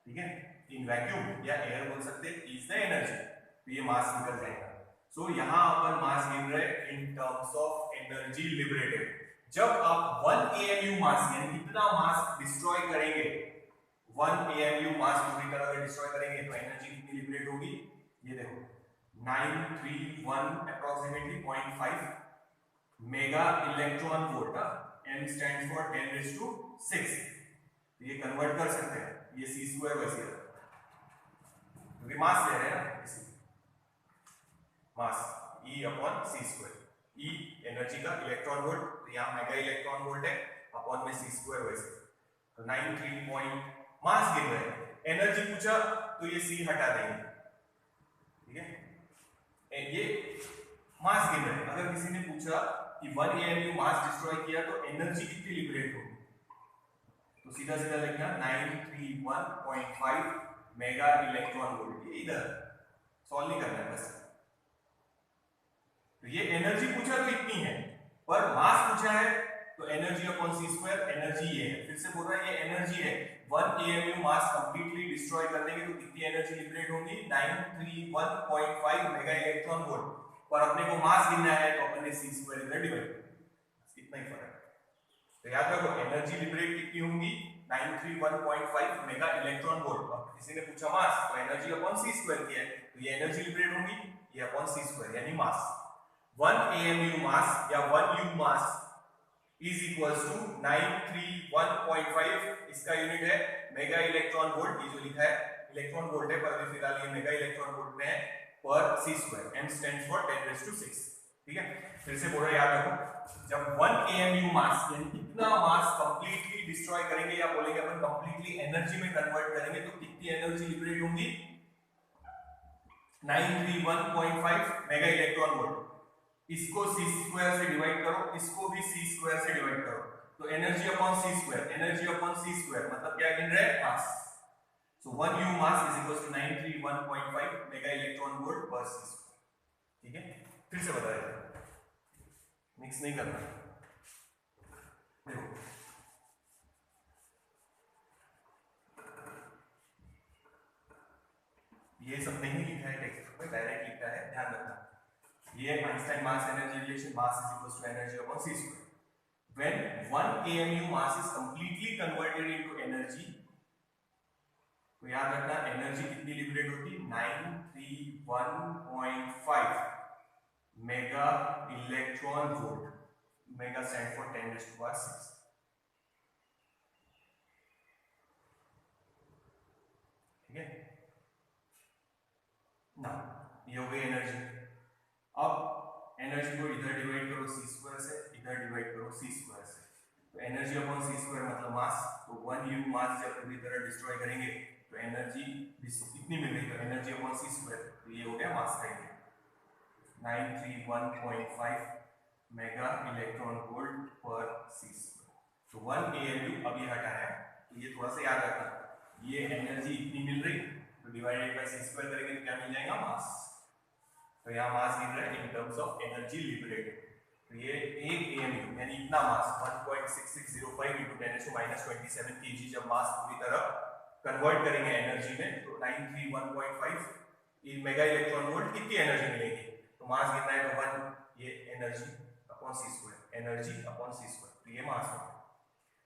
ठीक है, इन वैक्यूम या एयर बोल सकते, E इज द एनर्जी, तो ये मास निकल जाएगा। सो यहाँ अपन मास गिन रहे in terms of energy liberated. जब आप 1 AMU मास यानी कितना मास डिस्ट्रॉय करेंगे, 1 AMU मास पूरी तरह से डिस्ट्रॉय करेंगे तो एनर्जी कितनी लिबरेट होगी, ये देखो 931 approximately 0.5 mega electron volt. m stands for 10⁻⁶, ये कन्वर्ट कर सकते हैं, ये c² वैसे है क्योंकि मास ले रहे हैं ना, इसी मास E upon c², E energy का इलेक्ट्रॉन वोल्ट, तो यहाँ मेगा इलेक्ट्रॉन वोल्ट है, अपॉन में c² वैसे, तो 93 मास गिन रहे हैं। एनर्जी पूछा तो ये C हटा देंगे, ठीक है, ये मास गिन रहे हैं। अगर किसी ने पूछा कि 1 AMU मास डिस्ट्रॉय किया तो एनर्जी कितनी लिबरेट होगी, तो सीधा सीधा लिखना 931.5 मेगा इलेक्ट्रॉन वोल्ट, ये इधर सॉल्व नहीं करना है बस। तो ये एनर्जी पूछा तो इतनी है, पर मास पूछा है तो एनर्जी अपॉन c², एनर्जी ये है, फिर से बोल रहा है ये एनर्जी है। 1 AMU मास कंप्लीटली डिस्ट्रॉय कर देंगे तो कितनी एनर्जी लिबरेट होगी, 931.5 मेगा इलेक्ट्रॉन वोल्ट, पर अपने को मास गिनना है तो अपन ने c² इधर डिवाइड, इतना ही फर्क है। तो याद रखो एनर्जी लिबरेट कितनी होगी, 931.5 मेगा इलेक्ट्रॉन वोल्ट। अब किसी ने पूछा मास, तो एनर्जी अपॉन c² किया है, तो ये एनर्जी लिबरेट होगी, ये अपॉन c² यानी मास। 1 AMU मास या 1 U mass is equals to 931.5, इसका यूनिट है मेगा इलेक्ट्रॉन वोल्ट, ये जो लिखा है इलेक्ट्रॉन वोल्ट है पर अभी फिलहाल ये मेगा इलेक्ट्रॉन वोल्ट में है, पर c², m स्टैंड्स फॉर 10⁻⁶, ठीक है। फिर से बोल रहा याद रखो, जब 1 AMU मास यानी कितना मास कंप्लीटली डिस्ट्रॉय करेंगे या बोलेंगे अपन कंप्लीटली एनर्जी में कन्वर्ट करेंगे तो कितनी एनर्जी लिबरेट होंगी, 931.5 मेगा इलेक्ट्रॉन वोल्ट। इसको c² से डिवाइड करो, इसको भी c² से डिवाइड करो, तो energy upon c², energy upon c² मतलब क्या गिन रहे हैं, mass. So 1 U mass is equals to 931.5 mega electron volt per c², ठीक है। फिर से बता देता हूं, मिक्स नहीं करना, देखो ये सब नहीं लिखा है टेक्स्ट में, डायरेक्ट लिखा है, ध्यान रखना। ये Einstein mass energy relation, mass is equals to energy upon c²। when 1 AMU mass is completely converted into energy, तो याद रखना एनर्जी कितनी लिबरेट होती, 931.5 mega electron volt, mega stand for 10⁻⁶, ठीक है ना, ये हो गई एनर्जी। अब एनर्जी को इधर डिवाइड करो c² से, इधर डिवाइड करो c² से, तो एनर्जी अपॉन c² मतलब मास, तो 1 U मास जब पूरी तरह डिस्ट्रॉय करेंगे तो एनर्जी कितनी मिल रही है, तो एनर्जी अपॉन c², तो ये हो गया मास का unit 931.5 mega electron volt per c²। तो 1 AMU अब ये हटाया, तो ये थोड़ा सा याद रखना, ये एनर्जी इतनी मिल रही तो डिवाइडेड बाय c² करेंगे तो क्या मिल जाएगा, मास। तो यहाँ मास मिल रहा है in terms of energy liberated, तो ये 1 AMU यानी इतना मास 1.6605 × 10⁻27 kg जब मास पूरी तरह कन्वर्ट करेंगे एनर्जी में, तो 931.5 मेगा इलेक्ट्रॉन वोल्ट कितनी एनर्जी मिलेगी, तो मास कितना है, तो 1, ये energy upon c², energy upon c², तो ये मास है।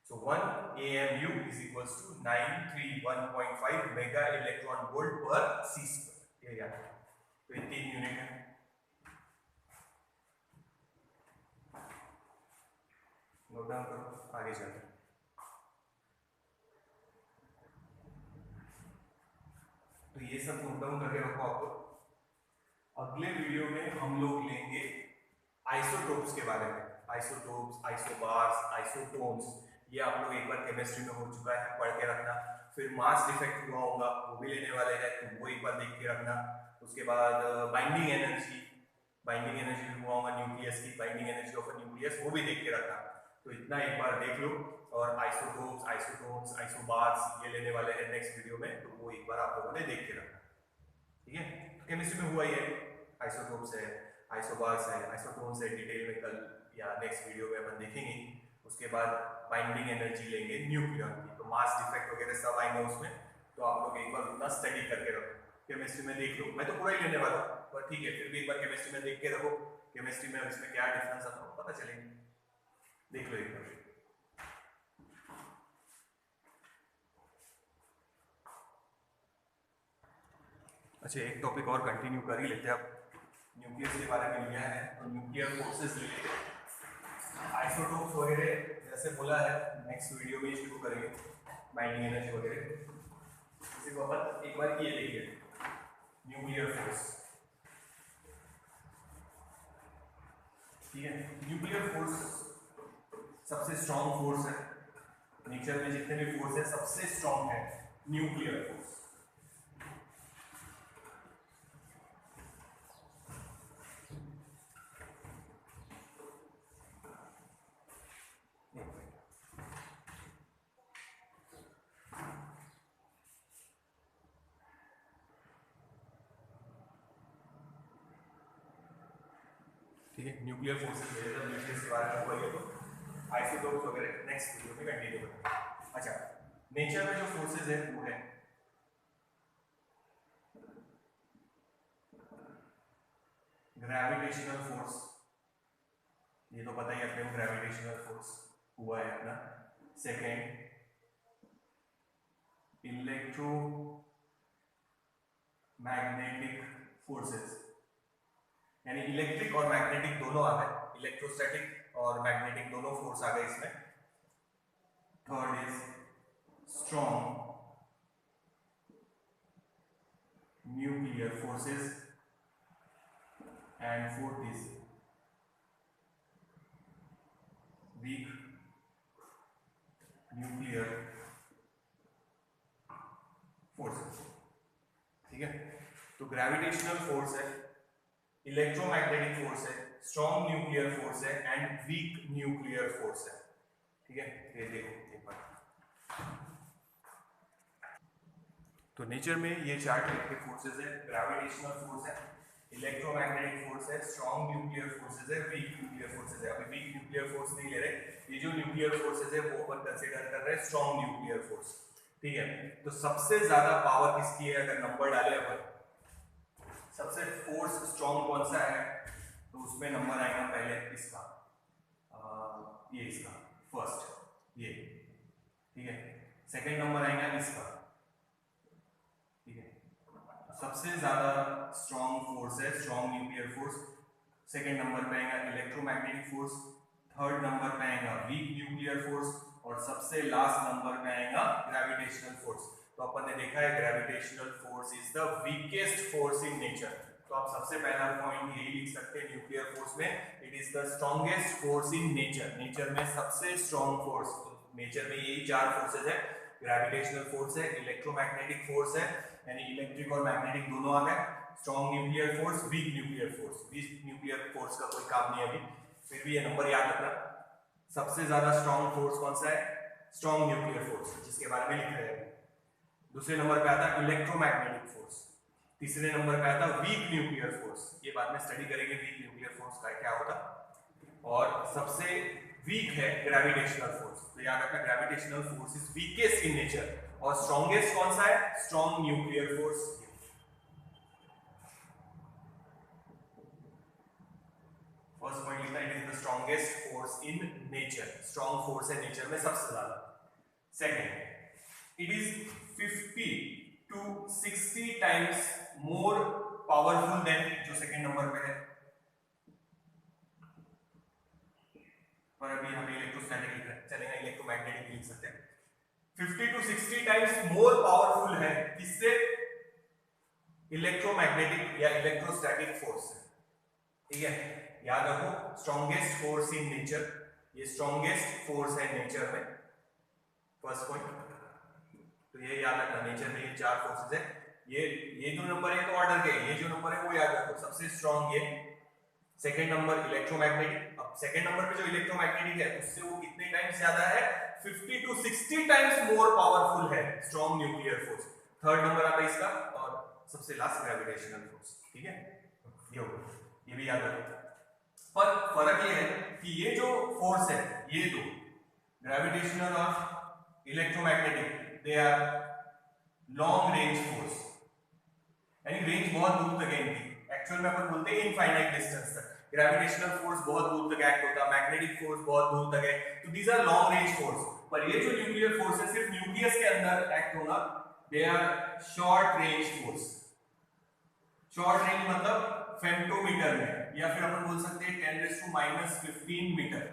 So 1 AMU is equals to 931.5 mega electron volt per c², ये याद है, तो ये 3 यूनिट है। नोट डाउन करो, आगे चलते हैं। तो ये सब नोट डाउन करके रखो आपको। अगले वीडियो में हम लोग लेंगे आइसोटोप्स के बारे में, आइसोटोप्स, आइसोबार्स, आइसोटोन्स, ये आप लोग एक बार केमिस्ट्री में हो चुका है, पढ़ के रखना। फिर मास डिफेक्ट हुआ होगा, वो भी लेने वाले हैं, तो वो एक बार देख के रखना। उसके बाद बाइंडिंग एनर्जी भी हुआ होगा न्यूक्लियस की, बाइंडिंग एनर्जी ऑफ न्यूक्लियस, वो भी देख के रखना। तो इतना एक बार देख लो, और आइसोटोप्स, आइसोटोन्स, आइसोबार्स ये लेने वाले हैं नेक्स्ट वीडियो में, तो वो एक बार आप लोगों ने देख के रखना, ठीक है। तो केमिस्ट्री में हुआ ही है, आइसोटोप्स है, आइसोबार्स है, आइसोटोन्स है, डिटेल में कल या नेक्स्ट वीडियो में अपन देखेंगे। उसके बाद बाइंडिंग एनर्जी लेंगे न्यूक्लियॉन की, तो मास डिफेक्ट वगैरह सब आएंगे उसमें, तो आप लोग एक बार उतना स्टडी करके रखो, केमिस्ट्री में देख लो। मैं तो पूरा ही लेने वाला हूँ, पर ठीक है, फिर भी एक बार केमिस्ट्री में देख के रखो, केमिस्ट्री में इसमें क्या डिफरेंस आता है पता चलेंगे, देख लो एक बार। अच्छा, एक टॉपिक और कंटिन्यू कर ही लेते हैं, अब न्यूक्लियस के बारे में लिया है, तो न्यूक्लियर फोर्सेस रिलेटेड आइसोटोप्स वगैरह जैसे बोला है, नेक्स्ट वीडियो में शुरू करेंगे, बाइंडिंग एनर्जी वगैरह। इसी को अपन एक बार ये देखिए, न्यूक्लियर फोर्स, ठीक है। न्यूक्लियर फोर्स सबसे स्ट्रॉन्ग फोर्स है, नेचर में जितने भी फोर्स है सबसे स्ट्रॉन्ग है न्यूक्लियर फोर्स। ठीक है, न्यूक्लियर फोर्सेस न्यूक्लियस के बारे में हुआ, तो आइसोटोप्स वगैरह नेक्स्ट वीडियो में कंटिन्यू करेंगे। अच्छा, नेचर में जो फोर्सेस है वो है ग्रेविटेशनल फोर्स, ये तो पता ही है अपने को, ग्रेविटेशनल फोर्स हुआ है अपना। सेकेंड, इलेक्ट्रोमैग्नेटिक फोर्सेस, यानी इलेक्ट्रिक और मैग्नेटिक दोनों आ गए, इलेक्ट्रोस्टैटिक और मैग्नेटिक दोनों फोर्स आ गए इसमें। Third is strong nuclear forces, and fourth is weak nuclear forces, ठीक है। तो ग्रेविटेशनल फोर्स है, इलेक्ट्रोमैग्नेटिक फोर्स है, स्ट्रॉन्ग न्यूक्लियर फोर्स है, एंड वीक न्यूक्लियर फोर्स है, ठीक है। ये देखो एक बार, तो नेचर में ये चार टाइप के फोर्सेस है, ग्रेविटेशनल फोर्स है, इलेक्ट्रोमैग्नेटिक फोर्स है, स्ट्रॉन्ग न्यूक्लियर फोर्सेस है, वीक न्यूक्लियर फोर्सेस है। अभी वीक न्यूक्लियर फोर्स नहीं ले रहे, ये जो न्यूक्लियर फोर्सेस है वो अपन कंसीडर कर रहे हैं स्ट्रॉन्ग न्यूक्लियर फोर्स, ठीक है। तो सबसे ज्यादा पावर किसकी है, अगर नंबर डाले अपन, सबसे फोर्स स्ट्रॉन्ग कौन सा है, तो उसमें नंबर आएगा पहले इसका, ये इसका फर्स्ट, ये ठीक है। सेकंड नंबर आएगा इसका, ठीक है। सबसे ज्यादा स्ट्रॉन्ग फोर्स है strong nuclear force. Second number पे आएगा इलेक्ट्रोमैग्नेटिक फोर्स, थर्ड नंबर पे आएगा वीक न्यूक्लियर फोर्स, और सबसे लास्ट नंबर पे आएगा ग्रेविटेशनल फोर्स। तो अपन ने देखा है gravitational force is the weakest force in nature. तो आप सबसे पहला पॉइंट यही लिख सकते हैं न्यूक्लियर फोर्स में, it is the strongest force in nature. Nature में सबसे स्ट्रॉन्ग फोर्स, नेचर में यही चार फोर्सेज है, ग्रेविटेशनल फोर्स है, इलेक्ट्रोमैग्नेटिक फोर्स है, यानी इलेक्ट्रिक और मैग्नेटिक दोनों आ गए, strong nuclear force, weak nuclear force. Weak nuclear force का कोई काम नहीं अभी, फिर भी ये नंबर याद रखना। सबसे ज्यादा स्ट्रॉन्ग फोर्स कौन सा है? स्ट्रॉन्ग न्यूक्लियर फोर्स, जिसके बारे में लिख रहे हैं। दूसरे नंबर पे आता है इलेक्ट्रोमैग्नेटिक फोर्स, तीसरे नंबर पे आता है वीक न्यूक्लियर फोर्स, ये बाद में स्टडी करेंगे वीक न्यूक्लियर फोर्स का क्या होता, और सबसे वीक है ग्रेविटेशनल फोर्स। तो याद रखना gravitational force is weakest in nature, और स्ट्रॉन्गेस्ट कौन सा है? Strong nuclear force. First point लिखना, it is the strongest force in nature, strong force है नेचर में सबसे ज्यादा। Second, it is 50 to 60 times more powerful than, जो सेकंड नंबर पे है, पर अभी हमें इलेक्ट्रोस्टैटिक लिख रहे हैं, चलेगा इलेक्ट्रोमैग्नेटिक लिख सकते हैं। 50 to 60 टाइम्स मोर पावरफुल है, किससे? इलेक्ट्रोमैग्नेटिक या इलेक्ट्रोस्टैटिक फोर्स से, ठीक है। याद रखो स्ट्रॉन्गेस्ट फोर्स इन नेचर, ये स्ट्रॉन्गेस्ट फोर्स है नेचर में, फर्स्ट पॉइंट। तो ये याद रखना, नेचर में ये चार फोर्सेस है, ये जो नंबर है तो ऑर्डर के, ये जो नंबर है वो याद रखो, सबसे स्ट्रॉन्ग ये। सेकंड नंबर इलेक्ट्रोमैग्नेटिक, अब सेकंड नंबर पे जो इलेक्ट्रोमैग्नेटिक है उससे वो कितने टाइम्स ज्यादा है? 50 to 60 टाइम्स मोर पावरफुल है strong nuclear force. Third number आता है इसका, और सबसे लास्ट ग्रेविटेशनल फोर्स, ठीक है। ये भी याद रखो। पर फर्क ये है कि ये जो फोर्स है, ये दो ग्रेविटेशनल और electromagnetic, they are long range force, यानी रेंज बहुत दूर तक है इनकी। एक्चुअल में अपन बोलते हैं इनफाइनाइट डिस्टेंस तक, ग्रेविटेशनल फोर्स बहुत दूर तक एक्ट होता है, मैग्नेटिक फोर्स बहुत दूर तक है, तो these are long range force. पर ये जो न्यूक्लियर फोर्स है सिर्फ न्यूक्लियस के अंदर एक्ट होगा, they are short range force. Short range मतलब फेम्टोमीटर में, या फिर अपन बोल सकते हैं 10⁻⁻15 मीटर,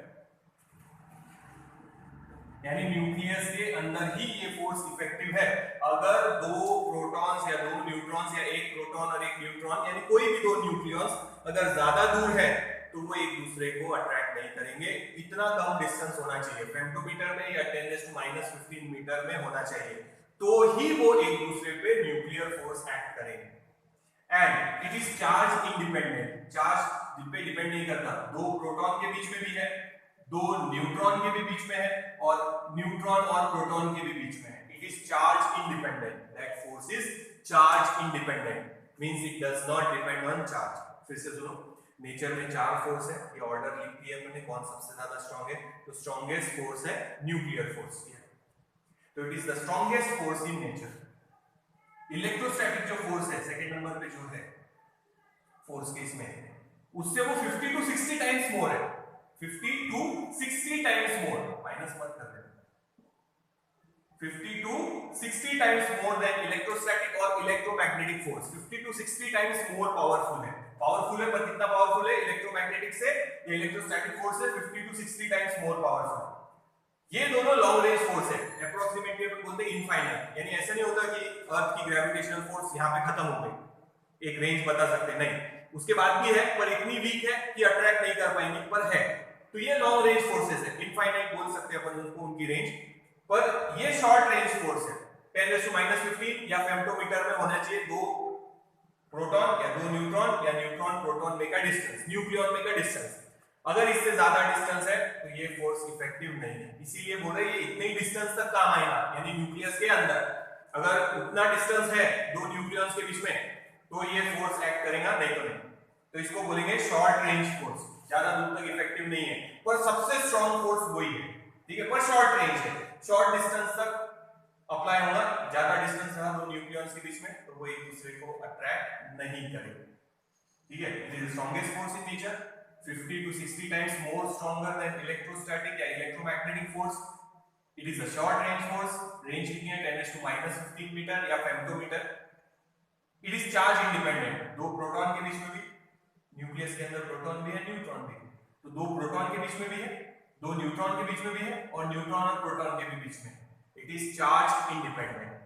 यानी न्यूक्लियस के अंदर ही ये फोर्स इफेक्टिव है। अगर दो प्रोटॉन्स या दो न्यूट्रॉन्स या एक प्रोटॉन और एक न्यूट्रॉन, यानी कोई भी दो न्यूक्लियस अगर ज्यादा दूर है तो वो एक दूसरे को अट्रैक्ट नहीं करेंगे, इतना कम डिस्टेंस होना चाहिए, फेम्टोमीटर में या 10⁻⁻15 मीटर में होना चाहिए, तो ही वो एक दूसरे पे न्यूक्लियर फोर्स एक्ट करेंगे। And it is charge independent, charge पे डिपेंड नहीं करता, दो प्रोटॉन के बीच में भी है, दो न्यूट्रॉन के भी बीच में है, और न्यूट्रॉन और प्रोटॉन के भी बीच में है। It is charge independent, that force is charge independent, means it does not depend on charge. फिर से सुनो, नेचर में चार फोर्स है, ये ऑर्डर लिख दिया मैंने, कौन सबसे ज्यादा स्ट्रांग है, तो स्ट्रॉन्गेस्ट फोर्स है न्यूक्लियर फोर्स, तो it is the strongest force in nature. Electrostatic जो फोर्स है सेकंड नंबर पे जो है फोर्स केस में, उससे वो 50 to 60 टाइम्स मोर है, 50 to 60 टाइम्स मोर, माइनस मत कर देना, 50 to 60 times more than electrostatic और electromagnetic force. 50 to 60 times more powerful है, पावरफुल है, पर कितना पावरफुल है? इलेक्ट्रोमैग्नेटिक से या इलेक्ट्रोस्टैटिक फोर्स से 50 to 60 टाइम्स मोर पावरफुल। ये दोनों लॉन्ग रेंज फोर्स है, अप्रोक्सीमेटली अपन बोलते हैं इनफाइनाइट, यानी ऐसा नहीं होता कि अर्थ की ग्रेविटेशनल फोर्स यहां पे खत्म हो गई, एक रेंज बता सकते नहीं, उसके बाद भी है पर इतनी वीक है कि अट्रैक्ट नहीं कर पाएंगे, पर है। तो ये लॉन्ग रेंज फोर्सेस है, इनफाइनाइट बोल सकते हैं अपन उनको, उनकी रेंज, पर ये शॉर्ट रेंज फोर्स है, 10⁻⁻15 या फेम्टोमीटर में होना चाहिए दो प्रोटॉन या दो न्यूट्रॉन या न्यूट्रॉन प्रोटॉन में का डिस्टेंस, न्यूक्लियॉन में का डिस्टेंस। अगर इससे ज्यादा डिस्टेंस है तो ये फोर्स इफेक्टिव नहीं है, इसीलिए बोल रहे हैं ये इतने डिस्टेंस तक काम आएगा, यानी न्यूक्लियस के अंदर अगर उतना डिस्टेंस है दो न्यूक्लियॉन्स के बीच में तो ये फोर्स एक्ट करेगा, नहीं तो नहीं। तो इसको बोलेंगे शॉर्ट रेंज फोर्स, ज्यादा दूर तक इफेक्टिव नहीं है, पर सबसे स्ट्रॉन्ग फोर्स वही है, ठीक है, पर शॉर्ट रेंज है, शॉर्ट डिस्टेंस तक अप्लाई होगा, ज्यादा डिस्टेंस रहा दो न्यूक्लियॉन्स के बीच में तो वो एक दूसरे को अट्रैक्ट नहीं करेंगे, ठीक है। It is the strongest force in nature, 50 to 60 times more stronger than electrostatic या electromagnetic force. It is a short range force, range लिखी है 10⁻⁻15 मीटर या फेम्टोमीटर. It is charge independent. दो प्रोटॉन के बीच में भी, न्यूक्लियस के अंदर प्रोटॉन भी है, न्यूट्रॉन भी, तो दो प्रोटॉन के बीच में भी है, दो न्यूट्रॉन के बीच में भी है, और न्यूट्रॉन और प्रोटॉन के भी बीच में. It is charge independent.